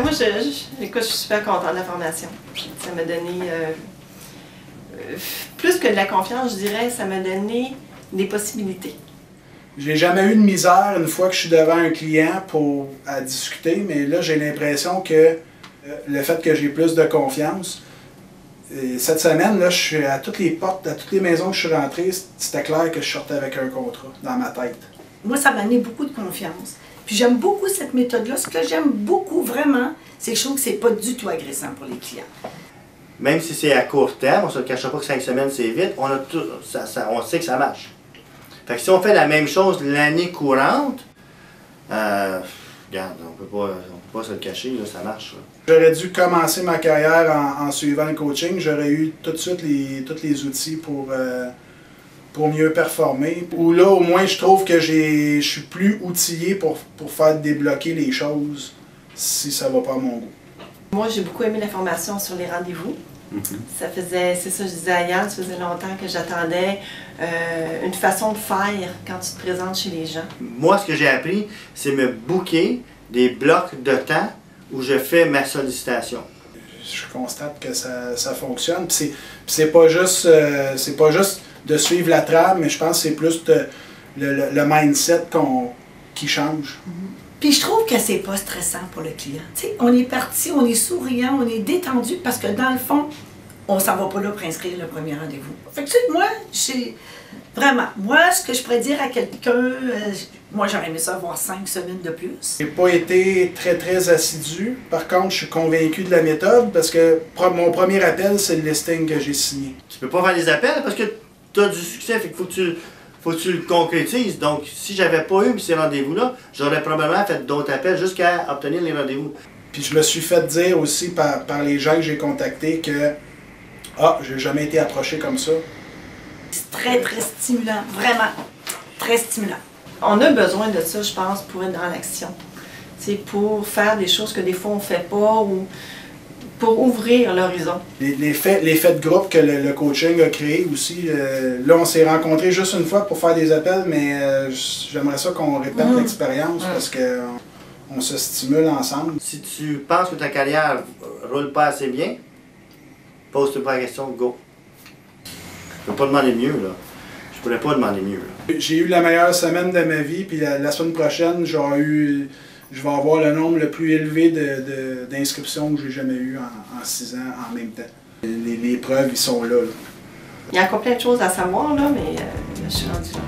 moi, écoute, je suis super contente de la formation. Ça m'a donné, plus que de la confiance, je dirais, ça m'a donné des possibilités. J'ai jamais eu de misère une fois que je suis devant un client à discuter, mais là, j'ai l'impression que le fait que j'ai plus de confiance, cette semaine, là, je suis à toutes les portes, à toutes les maisons que je suis rentré, c'était clair que je sortais avec un contrat dans ma tête. Moi, ça m'a donné beaucoup de confiance. Puis j'aime beaucoup cette méthode-là. Ce que j'aime beaucoup, vraiment, c'est que je trouve que c'est pas du tout agressant pour les clients. Même si c'est à court terme, on ne se cachera pas que 5 semaines c'est vite, on sait que ça marche. Fait que si on fait la même chose l'année courante, regarde, on peut pas se le cacher, là, ça marche. J'aurais dû commencer ma carrière en suivant le coaching. J'aurais eu tout de suite tous les outils pour mieux performer. Ou là, au moins, je trouve que je suis plus outillé pour faire débloquer les choses si ça va pas à mon goût. Moi, j'ai beaucoup aimé la formation sur les rendez-vous. Ça faisait, c'est ça, je disais à Yann, ça faisait longtemps que j'attendais une façon de faire quand tu te présentes chez les gens. Moi, ce que j'ai appris, c'est me booker des blocs de temps où je fais ma sollicitation. Je constate que ça fonctionne. C'est pas juste de suivre la trame, mais je pense que c'est plus le mindset qui change. Puis je trouve que c'est pas stressant pour le client. T'sais, on est parti, on est souriant, on est détendu parce que dans le fond, on s'en va pas là pour inscrire le premier rendez-vous. Fait que tu sais, moi, ce que je pourrais dire à quelqu'un, moi j'aurais aimé ça avoir 5 semaines de plus. J'ai pas été très assidu. Par contre, je suis convaincu de la méthode parce que mon premier appel, c'est le listing que j'ai signé. Tu peux pas faire des appels parce que tu as du succès, fait qu'il faut que tu le concrétises. Donc, si j'avais pas eu ces rendez-vous-là, j'aurais probablement fait d'autres appels jusqu'à obtenir les rendez-vous. Puis je me suis fait dire aussi par les gens que j'ai contactés que j'ai jamais été approché comme ça. C'est très stimulant, vraiment, très stimulant. On a besoin de ça, je pense, pour être dans l'action. C'est pour faire des choses que des fois on fait pas ou pour ouvrir l'horizon. Les faits de groupe que le coaching a créé aussi, là on s'est rencontrés juste une fois pour faire des appels, mais j'aimerais ça qu'on répète l'expérience parce qu'on se stimule ensemble. Si tu penses que ta carrière roule pas assez bien, pose-toi pas la question, go. Je peux pas demander mieux, là. Je pourrais pas demander mieux, là. J'ai eu la meilleure semaine de ma vie, puis la semaine prochaine, je vais avoir le nombre le plus élevé d'inscriptions que j'ai jamais eu en 6 ans en même temps. Les preuves, ils sont là. Il y a encore plein de choses à savoir, là, mais je suis rendue là.